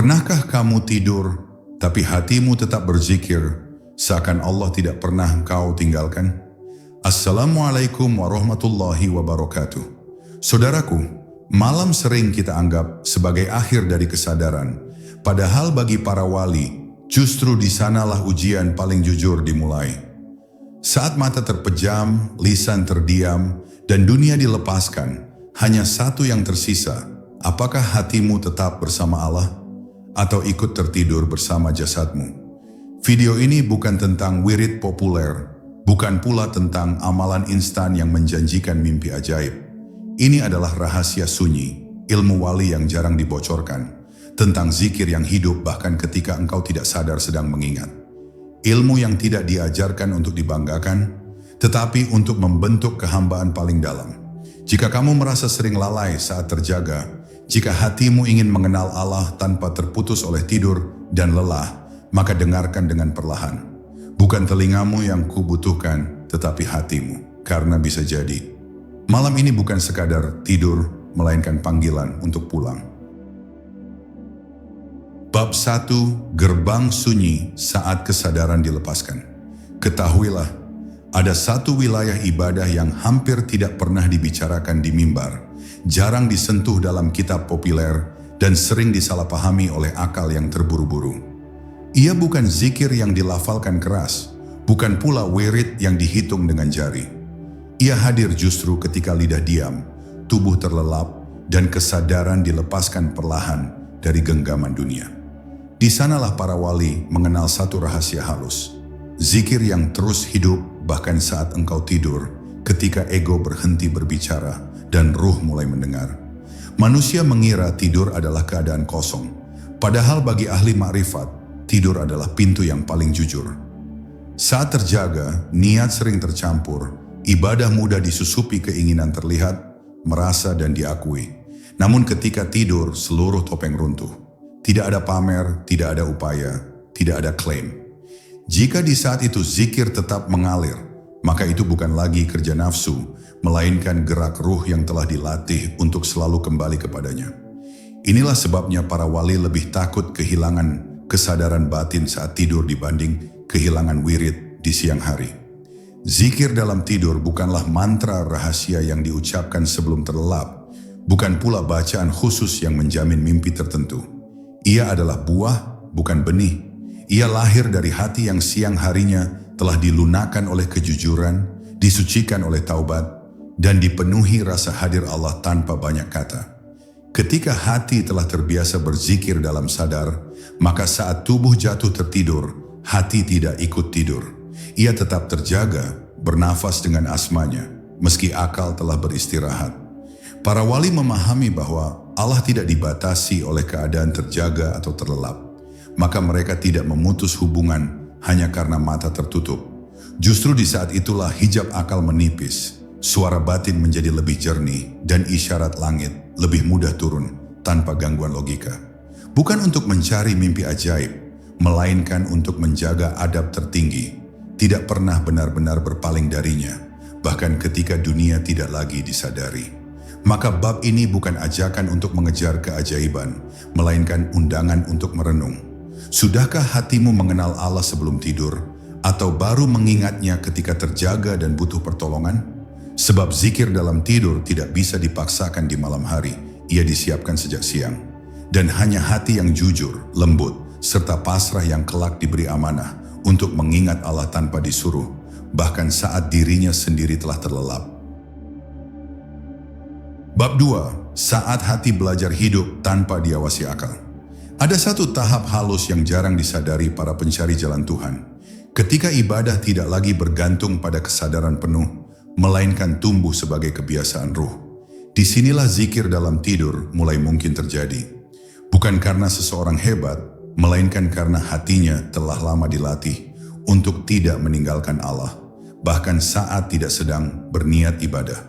Pernahkah kamu tidur, tapi hatimu tetap berzikir, seakan Allah tidak pernah engkau tinggalkan? Assalamualaikum warahmatullahi wabarakatuh. Saudaraku, malam sering kita anggap sebagai akhir dari kesadaran, padahal bagi para wali, justru di sanalah ujian paling jujur dimulai. Saat mata terpejam, lisan terdiam, dan dunia dilepaskan, hanya satu yang tersisa. Apakah hatimu tetap bersama Allah? Atau ikut tertidur bersama jasadmu? Video ini bukan tentang wirid populer, bukan pula tentang amalan instan yang menjanjikan mimpi ajaib. Ini adalah rahasia sunyi, ilmu wali yang jarang dibocorkan, tentang zikir yang hidup bahkan ketika engkau tidak sadar sedang mengingat. Ilmu yang tidak diajarkan untuk dibanggakan, tetapi untuk membentuk kehambaan paling dalam. Jika kamu merasa sering lalai saat terjaga, jika hatimu ingin mengenal Allah tanpa terputus oleh tidur dan lelah, maka dengarkan dengan perlahan. Bukan telingamu yang kubutuhkan, tetapi hatimu, karena bisa jadi malam ini bukan sekadar tidur, melainkan panggilan untuk pulang. Bab 1, Gerbang Sunyi saat kesadaran dilepaskan. Ketahuilah, ada satu wilayah ibadah yang hampir tidak pernah dibicarakan di mimbar, jarang disentuh dalam kitab populer, dan sering disalahpahami oleh akal yang terburu-buru. Ia bukan zikir yang dilafalkan keras, bukan pula wirid yang dihitung dengan jari. Ia hadir justru ketika lidah diam, tubuh terlelap, dan kesadaran dilepaskan perlahan dari genggaman dunia. Di sanalah para wali mengenal satu rahasia halus. Zikir yang terus hidup bahkan saat engkau tidur, ketika ego berhenti berbicara dan ruh mulai mendengar. Manusia mengira tidur adalah keadaan kosong, padahal bagi ahli makrifat, tidur adalah pintu yang paling jujur. Saat terjaga, niat sering tercampur, ibadah mudah disusupi keinginan terlihat, merasa dan diakui. Namun ketika tidur, seluruh topeng runtuh. Tidak ada pamer, tidak ada upaya, tidak ada klaim. Jika di saat itu zikir tetap mengalir, maka itu bukan lagi kerja nafsu, melainkan gerak ruh yang telah dilatih untuk selalu kembali kepadanya. Inilah sebabnya para wali lebih takut kehilangan kesadaran batin saat tidur dibanding kehilangan wirid di siang hari. Zikir dalam tidur bukanlah mantra rahasia yang diucapkan sebelum terlelap, bukan pula bacaan khusus yang menjamin mimpi tertentu. Ia adalah buah, bukan benih. Ia lahir dari hati yang siang harinya telah dilunakan oleh kejujuran, disucikan oleh taubat, dan dipenuhi rasa hadir Allah tanpa banyak kata. Ketika hati telah terbiasa berzikir dalam sadar, maka saat tubuh jatuh tertidur, hati tidak ikut tidur. Ia tetap terjaga, bernafas dengan asmanya, meski akal telah beristirahat. Para wali memahami bahwa Allah tidak dibatasi oleh keadaan terjaga atau terlelap. Maka mereka tidak memutus hubungan hanya karena mata tertutup. Justru di saat itulah hijab akal menipis, suara batin menjadi lebih jernih, dan isyarat langit lebih mudah turun tanpa gangguan logika. Bukan untuk mencari mimpi ajaib, melainkan untuk menjaga adab tertinggi, tidak pernah benar-benar berpaling darinya, bahkan ketika dunia tidak lagi disadari. Maka bab ini bukan ajakan untuk mengejar keajaiban, melainkan undangan untuk merenung. Sudahkah hatimu mengenal Allah sebelum tidur, atau baru mengingatnya ketika terjaga dan butuh pertolongan? Sebab zikir dalam tidur tidak bisa dipaksakan di malam hari, ia disiapkan sejak siang. Dan hanya hati yang jujur, lembut, serta pasrah yang kelak diberi amanah untuk mengingat Allah tanpa disuruh, bahkan saat dirinya sendiri telah terlelap. Bab 2, Saat hati belajar hidup tanpa diawasi akal. Ada satu tahap halus yang jarang disadari para pencari jalan Tuhan. Ketika ibadah tidak lagi bergantung pada kesadaran penuh, melainkan tumbuh sebagai kebiasaan ruh. Disinilah zikir dalam tidur mulai mungkin terjadi. Bukan karena seseorang hebat, melainkan karena hatinya telah lama dilatih untuk tidak meninggalkan Allah, bahkan saat tidak sedang berniat ibadah.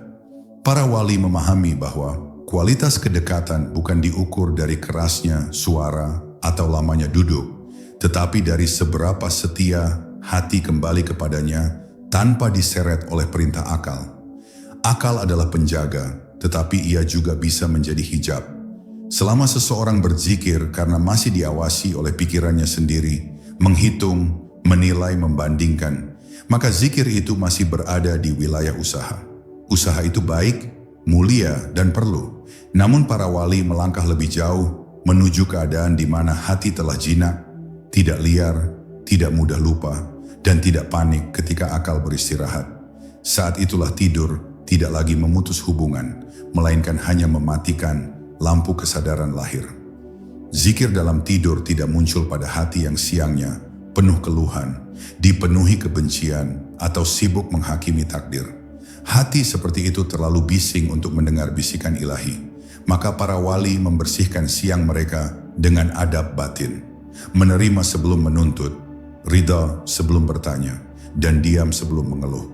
Para wali memahami bahwa kualitas kedekatan bukan diukur dari kerasnya suara atau lamanya duduk, tetapi dari seberapa setia hati kembali kepadanya tanpa diseret oleh perintah akal. Akal adalah penjaga, tetapi ia juga bisa menjadi hijab. Selama seseorang berzikir karena masih diawasi oleh pikirannya sendiri, menghitung, menilai, membandingkan, maka zikir itu masih berada di wilayah usaha. Usaha itu baik, mulia, dan perlu. Namun para wali melangkah lebih jauh menuju keadaan di mana hati telah jinak, tidak liar, tidak mudah lupa, dan tidak panik ketika akal beristirahat. Saat itulah tidur tidak lagi memutus hubungan, melainkan hanya mematikan lampu kesadaran lahir. Zikir dalam tidur tidak muncul pada hati yang siangnya penuh keluhan, dipenuhi kebencian, atau sibuk menghakimi takdir. Hati seperti itu terlalu bising untuk mendengar bisikan ilahi. Maka para wali membersihkan siang mereka dengan adab batin. Menerima sebelum menuntut, ridha sebelum bertanya, dan diam sebelum mengeluh.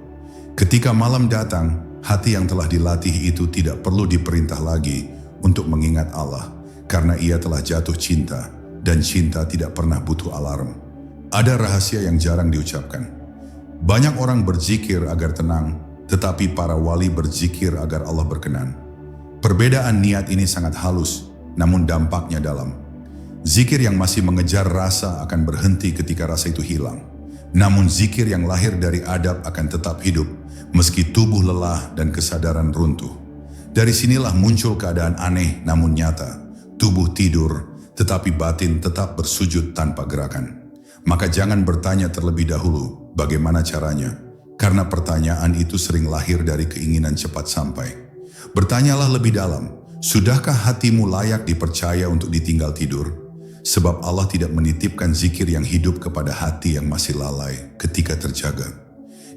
Ketika malam datang, hati yang telah dilatih itu tidak perlu diperintah lagi untuk mengingat Allah, karena ia telah jatuh cinta, dan cinta tidak pernah butuh alarm. Ada rahasia yang jarang diucapkan. Banyak orang berzikir agar tenang, tetapi para wali berzikir agar Allah berkenan. Perbedaan niat ini sangat halus, namun dampaknya dalam. Zikir yang masih mengejar rasa akan berhenti ketika rasa itu hilang. Namun zikir yang lahir dari adab akan tetap hidup, meski tubuh lelah dan kesadaran runtuh. Dari sinilah muncul keadaan aneh namun nyata. Tubuh tidur, tetapi batin tetap bersujud tanpa gerakan. Maka jangan bertanya terlebih dahulu bagaimana caranya, karena pertanyaan itu sering lahir dari keinginan cepat sampai. Bertanyalah lebih dalam, sudahkah hatimu layak dipercaya untuk ditinggal tidur? Sebab Allah tidak menitipkan zikir yang hidup kepada hati yang masih lalai ketika terjaga.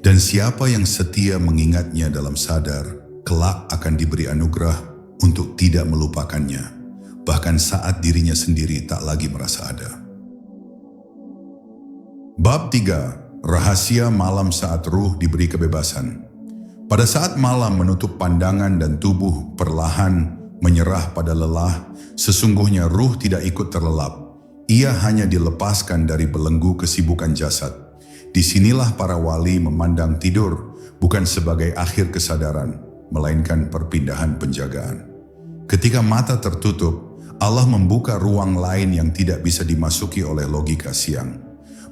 Dan siapa yang setia mengingatnya dalam sadar, kelak akan diberi anugerah untuk tidak melupakannya, bahkan saat dirinya sendiri tak lagi merasa ada. Bab 3. Rahasia malam saat ruh diberi kebebasan. Pada saat malam menutup pandangan dan tubuh perlahan menyerah pada lelah, sesungguhnya ruh tidak ikut terlelap. Ia hanya dilepaskan dari belenggu kesibukan jasad. Disinilah para wali memandang tidur bukan sebagai akhir kesadaran, melainkan perpindahan penjagaan. Ketika mata tertutup, Allah membuka ruang lain yang tidak bisa dimasuki oleh logika siang.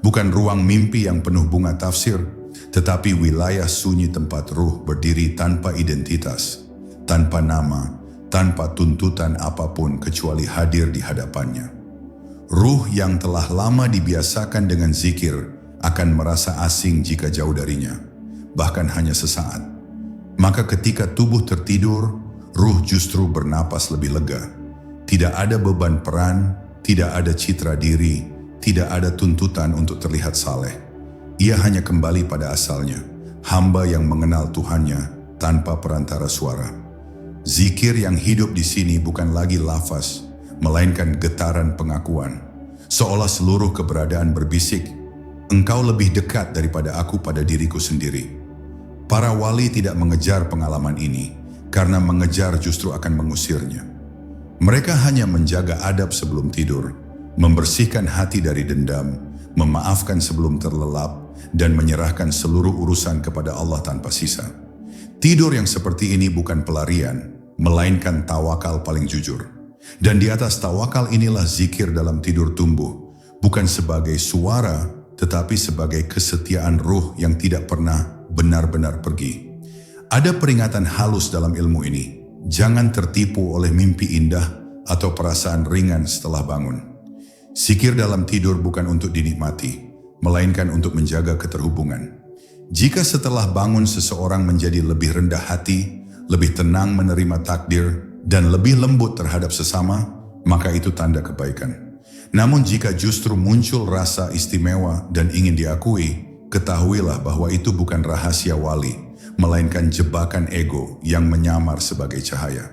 Bukan ruang mimpi yang penuh bunga tafsir, tetapi wilayah sunyi tempat ruh berdiri tanpa identitas, tanpa nama, tanpa tuntutan apapun kecuali hadir di hadapannya. Ruh yang telah lama dibiasakan dengan zikir akan merasa asing jika jauh darinya, bahkan hanya sesaat. Maka ketika tubuh tertidur, ruh justru bernapas lebih lega. Tidak ada beban peran, tidak ada citra diri, tidak ada tuntutan untuk terlihat saleh. Ia hanya kembali pada asalnya, hamba yang mengenal Tuhannya tanpa perantara suara. Zikir yang hidup di sini bukan lagi lafaz, melainkan getaran pengakuan. Seolah seluruh keberadaan berbisik, engkau lebih dekat daripada aku pada diriku sendiri. Para wali tidak mengejar pengalaman ini, karena mengejar justru akan mengusirnya. Mereka hanya menjaga adab sebelum tidur, membersihkan hati dari dendam, memaafkan sebelum terlelap, dan menyerahkan seluruh urusan kepada Allah tanpa sisa. Tidur yang seperti ini bukan pelarian, melainkan tawakal paling jujur. Dan di atas tawakal inilah zikir dalam tidur tumbuh, bukan sebagai suara, tetapi sebagai kesetiaan ruh yang tidak pernah benar-benar pergi. Ada peringatan halus dalam ilmu ini. Jangan tertipu oleh mimpi indah atau perasaan ringan setelah bangun. Zikir dalam tidur bukan untuk dinikmati, melainkan untuk menjaga keterhubungan. Jika setelah bangun seseorang menjadi lebih rendah hati, lebih tenang menerima takdir, dan lebih lembut terhadap sesama, maka itu tanda kebaikan. Namun jika justru muncul rasa istimewa dan ingin diakui, ketahuilah bahwa itu bukan rahasia wali, melainkan jebakan ego yang menyamar sebagai cahaya.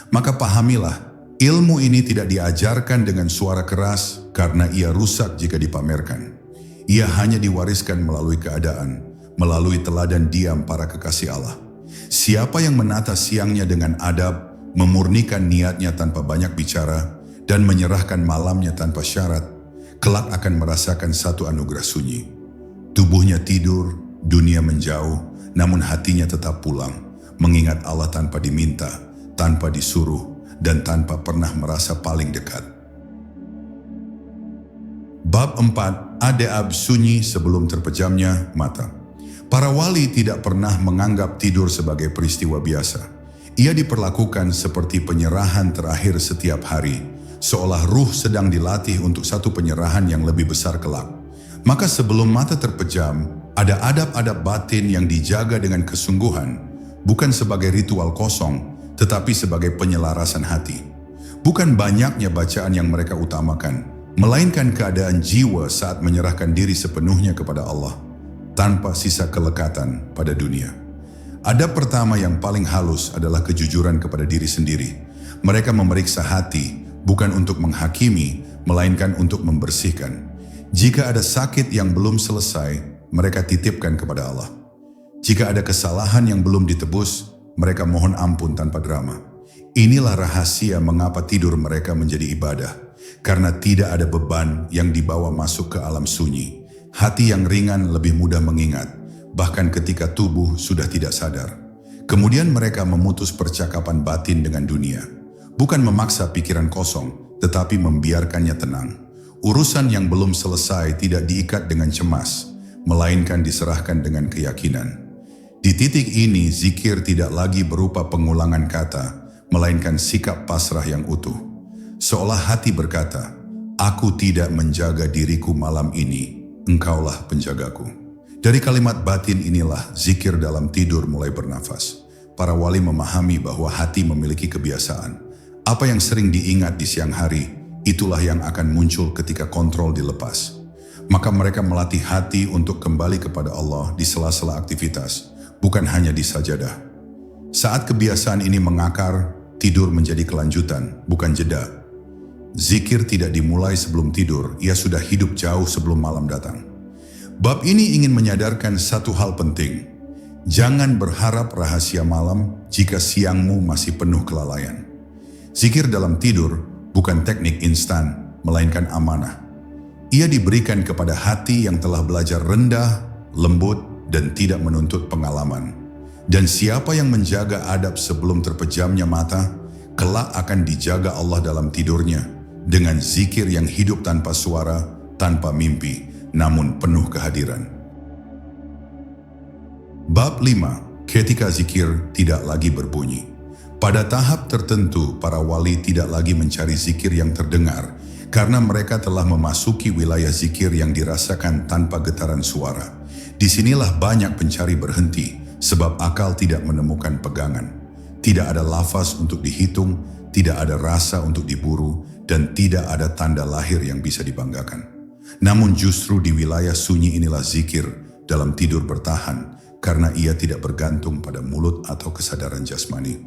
Maka pahamilah, ilmu ini tidak diajarkan dengan suara keras karena ia rusak jika dipamerkan. Ia hanya diwariskan melalui keadaan, melalui teladan diam para kekasih Allah. Siapa yang menata siangnya dengan adab, memurnikan niatnya tanpa banyak bicara, dan menyerahkan malamnya tanpa syarat, kelak akan merasakan satu anugerah sunyi. Tubuhnya tidur, dunia menjauh, namun hatinya tetap pulang, mengingat Allah tanpa diminta, tanpa disuruh, dan tanpa pernah merasa paling dekat. Bab 4. Adab sunyi sebelum terpejamnya mata. Para wali tidak pernah menganggap tidur sebagai peristiwa biasa. Ia diperlakukan seperti penyerahan terakhir setiap hari, seolah ruh sedang dilatih untuk satu penyerahan yang lebih besar kelak. Maka sebelum mata terpejam, ada adab-adab batin yang dijaga dengan kesungguhan, bukan sebagai ritual kosong, tetapi sebagai penyelarasan hati. Bukan banyaknya bacaan yang mereka utamakan, melainkan keadaan jiwa saat menyerahkan diri sepenuhnya kepada Allah, tanpa sisa kelekatan pada dunia. Adab pertama yang paling halus adalah kejujuran kepada diri sendiri. Mereka memeriksa hati, bukan untuk menghakimi, melainkan untuk membersihkan. Jika ada sakit yang belum selesai, mereka titipkan kepada Allah. Jika ada kesalahan yang belum ditebus, mereka mohon ampun tanpa drama. Inilah rahasia mengapa tidur mereka menjadi ibadah, karena tidak ada beban yang dibawa masuk ke alam sunyi. Hati yang ringan lebih mudah mengingat, bahkan ketika tubuh sudah tidak sadar. Kemudian mereka memutus percakapan batin dengan dunia. Bukan memaksa pikiran kosong, tetapi membiarkannya tenang. Urusan yang belum selesai tidak diikat dengan cemas, melainkan diserahkan dengan keyakinan. Di titik ini, zikir tidak lagi berupa pengulangan kata, melainkan sikap pasrah yang utuh. Seolah hati berkata, "Aku tidak menjaga diriku malam ini, Engkaulah penjagaku." Dari kalimat batin inilah zikir dalam tidur mulai bernafas. Para wali memahami bahwa hati memiliki kebiasaan. Apa yang sering diingat di siang hari, itulah yang akan muncul ketika kontrol dilepas. Maka mereka melatih hati untuk kembali kepada Allah di sela-sela aktivitas, bukan hanya di sajadah. Saat kebiasaan ini mengakar, tidur menjadi kelanjutan, bukan jeda. Zikir tidak dimulai sebelum tidur, ia sudah hidup jauh sebelum malam datang. Bab ini ingin menyadarkan satu hal penting. Jangan berharap rahasia malam jika siangmu masih penuh kelalaian. Zikir dalam tidur bukan teknik instan, melainkan amanah. Ia diberikan kepada hati yang telah belajar rendah, lembut, dan tidak menuntut pengalaman. Dan siapa yang menjaga adab sebelum terpejamnya mata, kelak akan dijaga Allah dalam tidurnya, dengan zikir yang hidup tanpa suara, tanpa mimpi, namun penuh kehadiran. Bab 5. Ketika zikir tidak lagi berbunyi. Pada tahap tertentu, para wali tidak lagi mencari zikir yang terdengar, karena mereka telah memasuki wilayah zikir yang dirasakan tanpa getaran suara. Disinilah banyak pencari berhenti, sebab akal tidak menemukan pegangan. Tidak ada lafaz untuk dihitung, tidak ada rasa untuk diburu, dan tidak ada tanda lahir yang bisa dibanggakan. Namun justru di wilayah sunyi inilah zikir dalam tidur bertahan, karena ia tidak bergantung pada mulut atau kesadaran jasmani.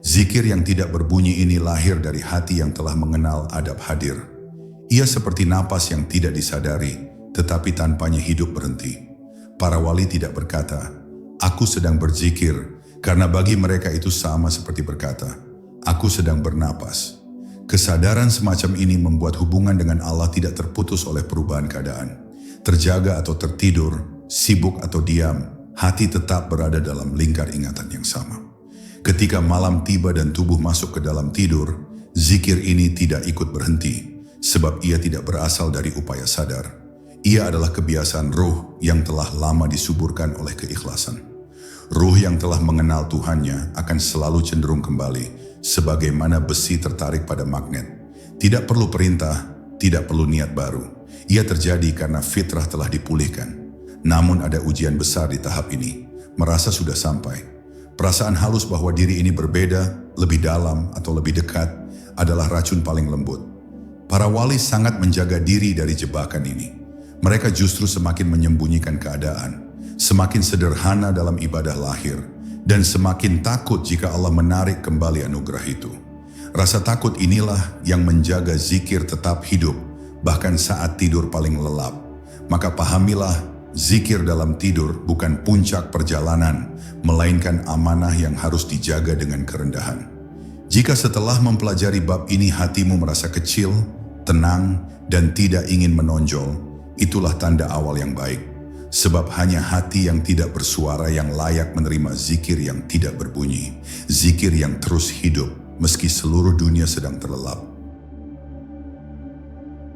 Zikir yang tidak berbunyi ini lahir dari hati yang telah mengenal adab hadir. Ia seperti napas yang tidak disadari, tetapi tanpanya hidup berhenti. Para wali tidak berkata, "Aku sedang berzikir," karena bagi mereka itu sama seperti berkata, "Aku sedang bernapas." Kesadaran semacam ini membuat hubungan dengan Allah tidak terputus oleh perubahan keadaan. Terjaga atau tertidur, sibuk atau diam, hati tetap berada dalam lingkar ingatan yang sama. Ketika malam tiba dan tubuh masuk ke dalam tidur, zikir ini tidak ikut berhenti, sebab ia tidak berasal dari upaya sadar. Ia adalah kebiasaan ruh yang telah lama disuburkan oleh keikhlasan. Ruh yang telah mengenal Tuhannya akan selalu cenderung kembali, sebagaimana besi tertarik pada magnet. Tidak perlu perintah, tidak perlu niat baru. Ia terjadi karena fitrah telah dipulihkan. Namun ada ujian besar di tahap ini. Merasa sudah sampai. Perasaan halus bahwa diri ini berbeda, lebih dalam atau lebih dekat, adalah racun paling lembut. Para wali sangat menjaga diri dari jebakan ini. Mereka justru semakin menyembunyikan keadaan, semakin sederhana dalam ibadah lahir, dan semakin takut jika Allah menarik kembali anugerah itu. Rasa takut inilah yang menjaga zikir tetap hidup, bahkan saat tidur paling lelap. Maka pahamilah, zikir dalam tidur bukan puncak perjalanan, melainkan amanah yang harus dijaga dengan kerendahan. Jika setelah mempelajari bab ini hatimu merasa kecil, tenang, dan tidak ingin menonjol, itulah tanda awal yang baik. Sebab hanya hati yang tidak bersuara yang layak menerima zikir yang tidak berbunyi. Zikir yang terus hidup, meski seluruh dunia sedang terlelap.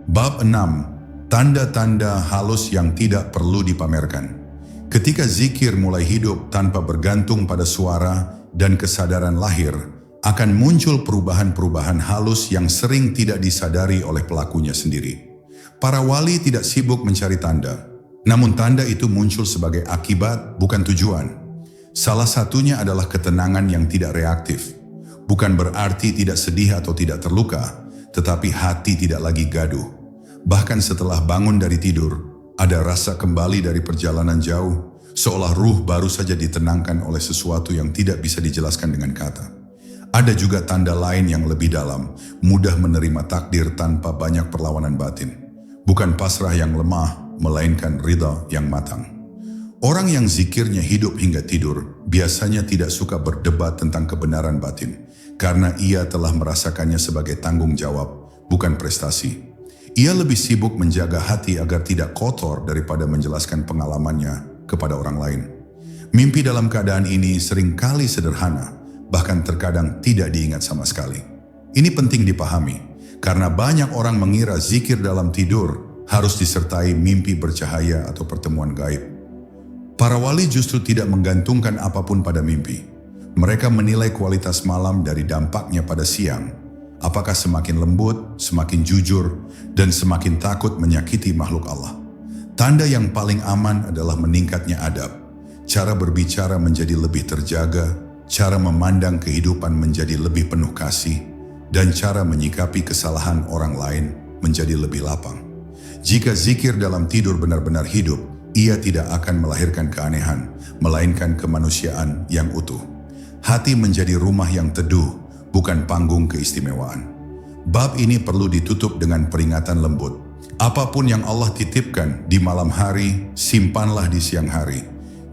Bab 6. Tanda-tanda halus yang tidak perlu dipamerkan. Ketika zikir mulai hidup tanpa bergantung pada suara dan kesadaran lahir, akan muncul perubahan-perubahan halus yang sering tidak disadari oleh pelakunya sendiri. Para wali tidak sibuk mencari tanda, namun tanda itu muncul sebagai akibat, bukan tujuan. Salah satunya adalah ketenangan yang tidak reaktif. Bukan berarti tidak sedih atau tidak terluka, tetapi hati tidak lagi gaduh. Bahkan setelah bangun dari tidur, ada rasa kembali dari perjalanan jauh, seolah ruh baru saja ditenangkan oleh sesuatu yang tidak bisa dijelaskan dengan kata. Ada juga tanda lain yang lebih dalam, mudah menerima takdir tanpa banyak perlawanan batin. Bukan pasrah yang lemah, melainkan ridha yang matang. Orang yang zikirnya hidup hingga tidur biasanya tidak suka berdebat tentang kebenaran batin, karena ia telah merasakannya sebagai tanggung jawab, bukan prestasi. Ia lebih sibuk menjaga hati agar tidak kotor daripada menjelaskan pengalamannya kepada orang lain. Mimpi dalam keadaan ini seringkali sederhana, bahkan terkadang tidak diingat sama sekali. Ini penting dipahami, karena banyak orang mengira zikir dalam tidur harus disertai mimpi bercahaya atau pertemuan gaib. Para wali justru tidak menggantungkan apapun pada mimpi. Mereka menilai kualitas malam dari dampaknya pada siang. Apakah semakin lembut, semakin jujur, dan semakin takut menyakiti makhluk Allah. Tanda yang paling aman adalah meningkatnya adab. Cara berbicara menjadi lebih terjaga, cara memandang kehidupan menjadi lebih penuh kasih, dan cara menyikapi kesalahan orang lain menjadi lebih lapang. Jika zikir dalam tidur benar-benar hidup, ia tidak akan melahirkan keanehan, melainkan kemanusiaan yang utuh. Hati menjadi rumah yang teduh, bukan panggung keistimewaan. Bab ini perlu ditutup dengan peringatan lembut. Apapun yang Allah titipkan di malam hari, simpanlah di siang hari.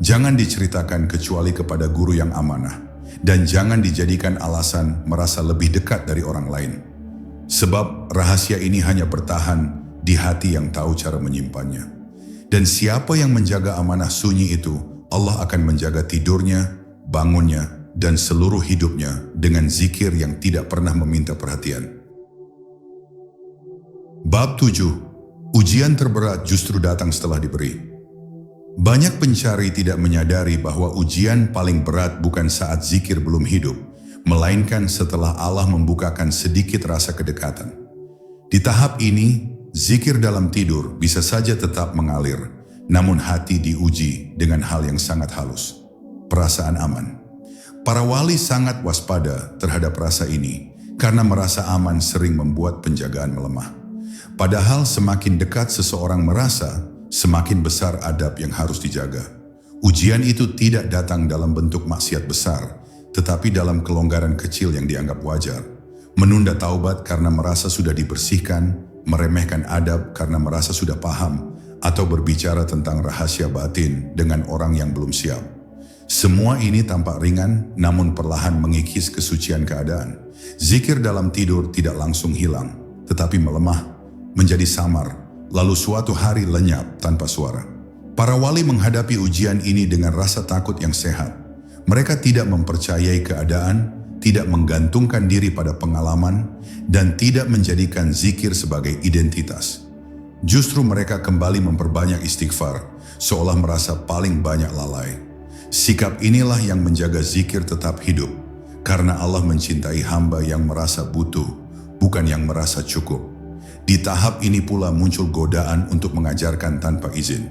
Jangan diceritakan kecuali kepada guru yang amanah. Dan jangan dijadikan alasan merasa lebih dekat dari orang lain. Sebab rahasia ini hanya bertahan di hati yang tahu cara menyimpannya. Dan siapa yang menjaga amanah sunyi itu, Allah akan menjaga tidurnya, bangunnya, dan seluruh hidupnya dengan zikir yang tidak pernah meminta perhatian. Bab 7. Ujian terberat justru datang setelah diberi. Banyak pencari tidak menyadari bahwa ujian paling berat bukan saat zikir belum hidup, melainkan setelah Allah membukakan sedikit rasa kedekatan. Di tahap ini, zikir dalam tidur bisa saja tetap mengalir, namun hati diuji dengan hal yang sangat halus, perasaan aman. Para wali sangat waspada terhadap rasa ini, karena merasa aman sering membuat penjagaan melemah. Padahal semakin dekat seseorang merasa, semakin besar adab yang harus dijaga. Ujian itu tidak datang dalam bentuk maksiat besar, tetapi dalam kelonggaran kecil yang dianggap wajar. Menunda taubat karena merasa sudah dibersihkan, meremehkan adab karena merasa sudah paham, atau berbicara tentang rahasia batin dengan orang yang belum siap. Semua ini tampak ringan, namun perlahan mengikis kesucian keadaan. Zikir dalam tidur tidak langsung hilang, tetapi melemah, menjadi samar, lalu suatu hari lenyap tanpa suara. Para wali menghadapi ujian ini dengan rasa takut yang sehat. Mereka tidak mempercayai keadaan, tidak menggantungkan diri pada pengalaman, dan tidak menjadikan zikir sebagai identitas. Justru mereka kembali memperbanyak istighfar, seolah merasa paling banyak lalai. Sikap inilah yang menjaga zikir tetap hidup, karena Allah mencintai hamba yang merasa butuh, bukan yang merasa cukup. Di tahap ini pula muncul godaan untuk mengajarkan tanpa izin.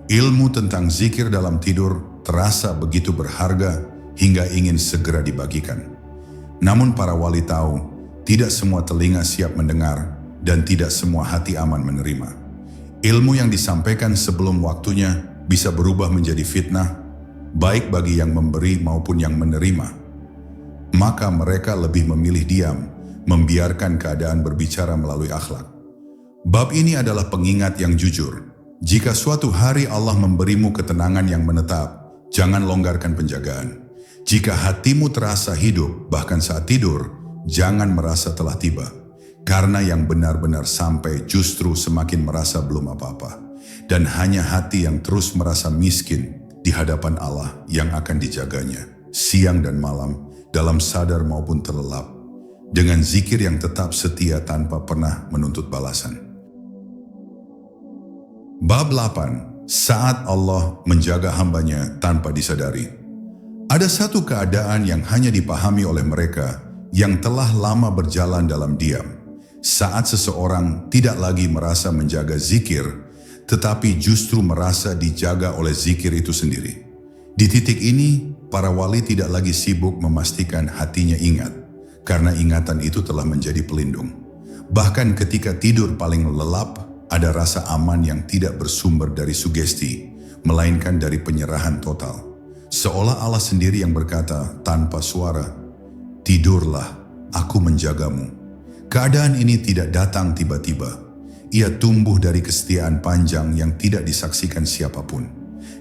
Ilmu tentang zikir dalam tidur terasa begitu berharga hingga ingin segera dibagikan. Namun para wali tahu, tidak semua telinga siap mendengar dan tidak semua hati aman menerima. Ilmu yang disampaikan sebelum waktunya bisa berubah menjadi fitnah, baik bagi yang memberi maupun yang menerima. Maka mereka lebih memilih diam, membiarkan keadaan berbicara melalui akhlak. Bab ini adalah pengingat yang jujur. Jika suatu hari Allah memberimu ketenangan yang menetap, jangan longgarkan penjagaan. Jika hatimu terasa hidup, bahkan saat tidur, jangan merasa telah tiba. Karena yang benar-benar sampai justru semakin merasa belum apa-apa. Dan hanya hati yang terus merasa miskin di hadapan Allah yang akan dijaganya, siang dan malam, dalam sadar maupun terlelap. dengan zikir yang tetap setia tanpa pernah menuntut balasan. Bab 8. Saat Allah menjaga hambanya tanpa disadari. Ada satu keadaan yang hanya dipahami oleh mereka yang telah lama berjalan dalam diam. Saat seseorang tidak lagi merasa menjaga zikir, tetapi justru merasa dijaga oleh zikir itu sendiri. Di titik ini, para wali tidak lagi sibuk memastikan hatinya ingat, karena ingatan itu telah menjadi pelindung. Bahkan ketika tidur paling lelap, ada rasa aman yang tidak bersumber dari sugesti, melainkan dari penyerahan total. Seolah Allah sendiri yang berkata tanpa suara, "Tidurlah, aku menjagamu." Keadaan ini tidak datang tiba-tiba. Ia tumbuh dari kesetiaan panjang yang tidak disaksikan siapapun.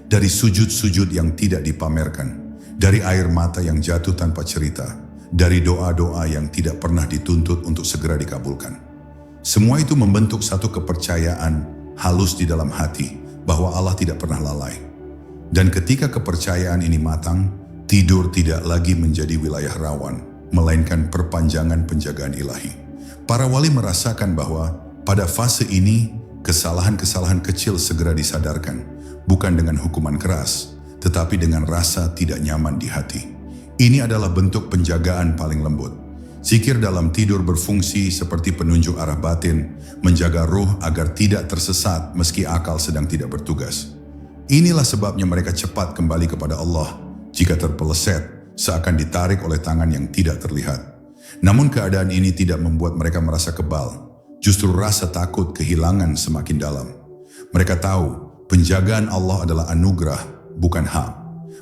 Dari sujud-sujud yang tidak dipamerkan. Dari air mata yang jatuh tanpa cerita. Dari doa-doa yang tidak pernah dituntut untuk segera dikabulkan. Semua itu membentuk satu kepercayaan halus di dalam hati bahwa Allah tidak pernah lalai. Dan ketika kepercayaan ini matang, tidur tidak lagi menjadi wilayah rawan, melainkan perpanjangan penjagaan ilahi. Para wali merasakan bahwa pada fase ini kesalahan-kesalahan kecil segera disadarkan, bukan dengan hukuman keras, tetapi dengan rasa tidak nyaman di hati. Ini adalah bentuk penjagaan paling lembut. Zikir dalam tidur berfungsi seperti penunjuk arah batin, menjaga ruh agar tidak tersesat meski akal sedang tidak bertugas. Inilah sebabnya mereka cepat kembali kepada Allah jika terpeleset, seakan ditarik oleh tangan yang tidak terlihat. Namun keadaan ini tidak membuat mereka merasa kebal, justru rasa takut kehilangan semakin dalam. Mereka tahu penjagaan Allah adalah anugerah, bukan hak.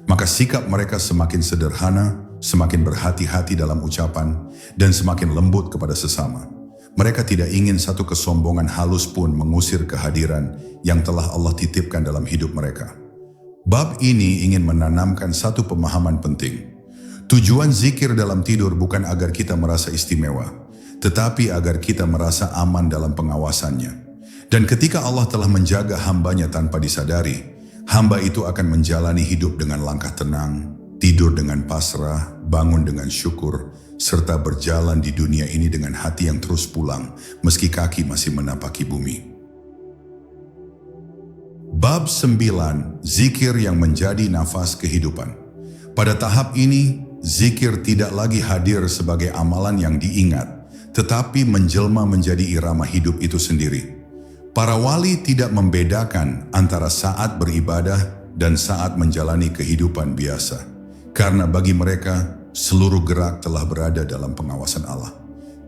Maka sikap mereka semakin sederhana, semakin berhati-hati dalam ucapan, dan semakin lembut kepada sesama. Mereka tidak ingin satu kesombongan halus pun mengusir kehadiran yang telah Allah titipkan dalam hidup mereka. Bab ini ingin menanamkan satu pemahaman penting. Tujuan zikir dalam tidur bukan agar kita merasa istimewa, tetapi agar kita merasa aman dalam pengawasannya. Dan ketika Allah telah menjaga hambanya tanpa disadari, hamba itu akan menjalani hidup dengan langkah tenang, tidur dengan pasrah, bangun dengan syukur, serta berjalan di dunia ini dengan hati yang terus pulang, meski kaki masih menapaki bumi. Bab 9. Zikir yang menjadi nafas kehidupan. Pada tahap ini, zikir tidak lagi hadir sebagai amalan yang diingat, tetapi menjelma menjadi irama hidup itu sendiri. Para wali tidak membedakan antara saat beribadah dan saat menjalani kehidupan biasa, karena bagi mereka seluruh gerak telah berada dalam pengawasan Allah.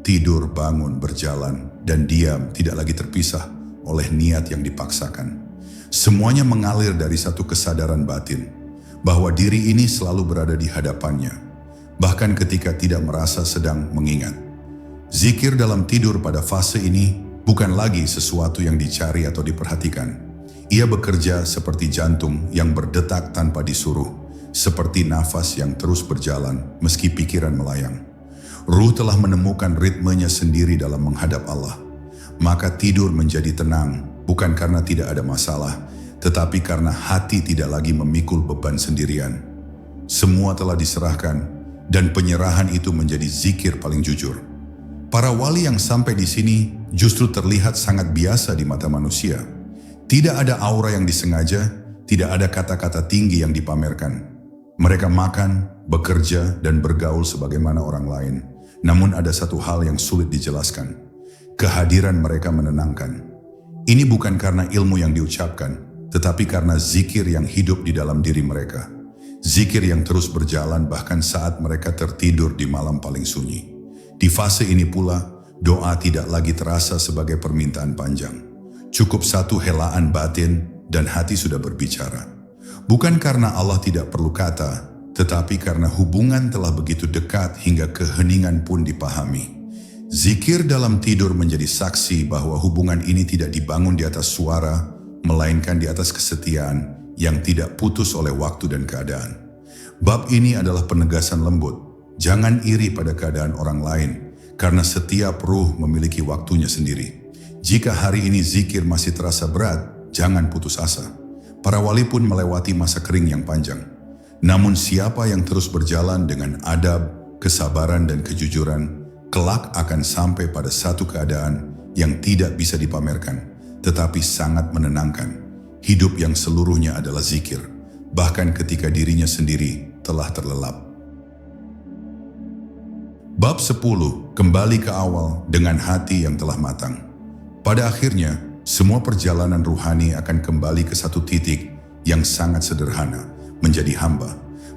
Tidur, bangun, berjalan, dan diam tidak lagi terpisah oleh niat yang dipaksakan. Semuanya mengalir dari satu kesadaran batin, bahwa diri ini selalu berada di hadapannya, bahkan ketika tidak merasa sedang mengingat. Zikir dalam tidur pada fase ini bukan lagi sesuatu yang dicari atau diperhatikan. Ia bekerja seperti jantung yang berdetak tanpa disuruh, seperti nafas yang terus berjalan meski pikiran melayang. Ruh telah menemukan ritmenya sendiri dalam menghadap Allah. Maka tidur menjadi tenang, bukan karena tidak ada masalah, tetapi karena hati tidak lagi memikul beban sendirian. Semua telah diserahkan, dan penyerahan itu menjadi zikir paling jujur. Para wali yang sampai di sini justru terlihat sangat biasa di mata manusia. Tidak ada aura yang disengaja, tidak ada kata-kata tinggi yang dipamerkan. Mereka makan, bekerja, dan bergaul sebagaimana orang lain. Namun ada satu hal yang sulit dijelaskan. Kehadiran mereka menenangkan. Ini bukan karena ilmu yang diucapkan, tetapi karena zikir yang hidup di dalam diri mereka. Zikir yang terus berjalan bahkan saat mereka tertidur di malam paling sunyi. Di fase ini pula, doa tidak lagi terasa sebagai permintaan panjang. Cukup satu helaan batin dan hati sudah berbicara. Bukan karena Allah tidak perlu kata, tetapi karena hubungan telah begitu dekat hingga keheningan pun dipahami. Zikir dalam tidur menjadi saksi bahwa hubungan ini tidak dibangun di atas suara, melainkan di atas kesetiaan yang tidak putus oleh waktu dan keadaan. Bab ini adalah penegasan lembut. Jangan iri pada keadaan orang lain, karena setiap ruh memiliki waktunya sendiri. Jika hari ini zikir masih terasa berat, jangan putus asa. Para wali pun melewati masa kering yang panjang. Namun siapa yang terus berjalan dengan adab, kesabaran, dan kejujuran, kelak akan sampai pada satu keadaan yang tidak bisa dipamerkan, tetapi sangat menenangkan. Hidup yang seluruhnya adalah zikir, bahkan ketika dirinya sendiri telah terlelap. Bab 10, kembali ke awal dengan hati yang telah matang. Pada akhirnya, semua perjalanan ruhani akan kembali ke satu titik yang sangat sederhana, menjadi hamba.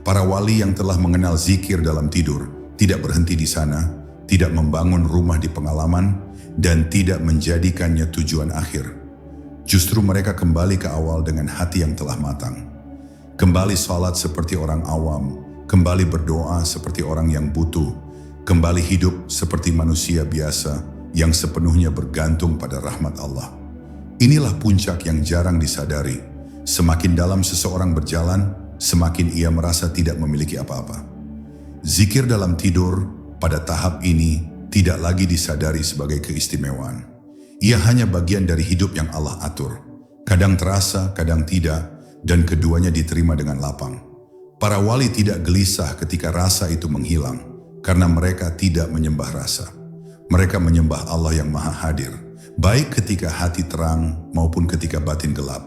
Para wali yang telah mengenal zikir dalam tidur tidak berhenti di sana, tidak membangun rumah di pengalaman, dan tidak menjadikannya tujuan akhir. Justru mereka kembali ke awal dengan hati yang telah matang. Kembali sholat seperti orang awam, kembali berdoa seperti orang yang butuh, kembali hidup seperti manusia biasa yang sepenuhnya bergantung pada rahmat Allah. Inilah puncak yang jarang disadari. Semakin dalam seseorang berjalan, semakin ia merasa tidak memiliki apa-apa. Zikir dalam tidur pada tahap ini tidak lagi disadari sebagai keistimewaan. Ia hanya bagian dari hidup yang Allah atur. Kadang terasa, kadang tidak, dan keduanya diterima dengan lapang. Para wali tidak gelisah ketika rasa itu menghilang, karena mereka tidak menyembah rasa. Mereka menyembah Allah yang Maha Hadir, baik ketika hati terang maupun ketika batin gelap.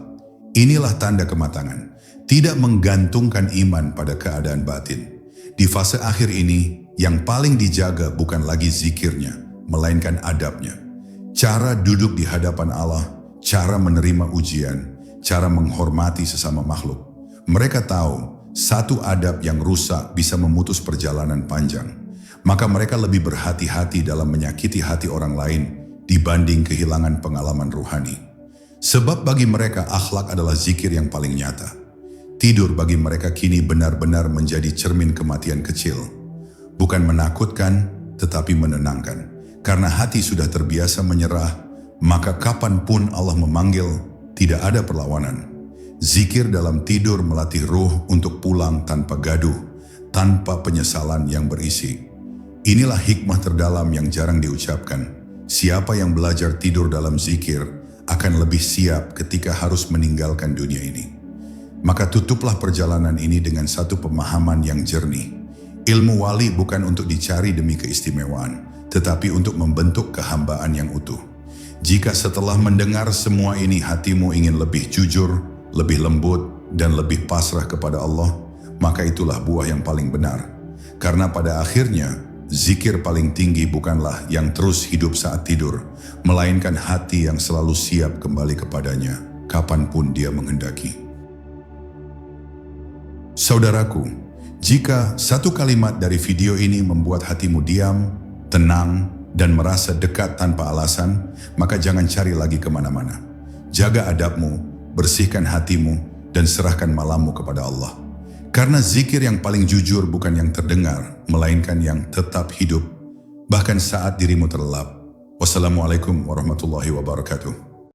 Inilah tanda kematangan, tidak menggantungkan iman pada keadaan batin. Di fase akhir ini, yang paling dijaga bukan lagi zikirnya, melainkan adabnya. Cara duduk di hadapan Allah, cara menerima ujian, cara menghormati sesama makhluk. Mereka tahu, satu adab yang rusak bisa memutus perjalanan panjang. Maka mereka lebih berhati-hati dalam menyakiti hati orang lain dibanding kehilangan pengalaman ruhani. Sebab bagi mereka akhlak adalah zikir yang paling nyata. Tidur bagi mereka kini benar-benar menjadi cermin kematian kecil. Bukan menakutkan, tetapi menenangkan. Karena hati sudah terbiasa menyerah, maka kapanpun Allah memanggil, tidak ada perlawanan. Zikir dalam tidur melatih ruh untuk pulang tanpa gaduh, tanpa penyesalan yang berisi. Inilah hikmah terdalam yang jarang diucapkan. Siapa yang belajar tidur dalam zikir akan lebih siap ketika harus meninggalkan dunia ini. Maka tutuplah perjalanan ini dengan satu pemahaman yang jernih. Ilmu wali bukan untuk dicari demi keistimewaan, tetapi untuk membentuk kehambaan yang utuh. Jika setelah mendengar semua ini hatimu ingin lebih jujur, lebih lembut, dan lebih pasrah kepada Allah, maka itulah buah yang paling benar. Karena pada akhirnya, zikir paling tinggi bukanlah yang terus hidup saat tidur, melainkan hati yang selalu siap kembali kepadanya, kapanpun dia menghendaki. Saudaraku, jika satu kalimat dari video ini membuat hatimu diam, tenang, dan merasa dekat tanpa alasan, maka jangan cari lagi kemana-mana. Jaga adabmu, bersihkan hatimu, dan serahkan malammu kepada Allah. Karena zikir yang paling jujur bukan yang terdengar, melainkan yang tetap hidup, bahkan saat dirimu terlelap. Wassalamualaikum warahmatullahi wabarakatuh.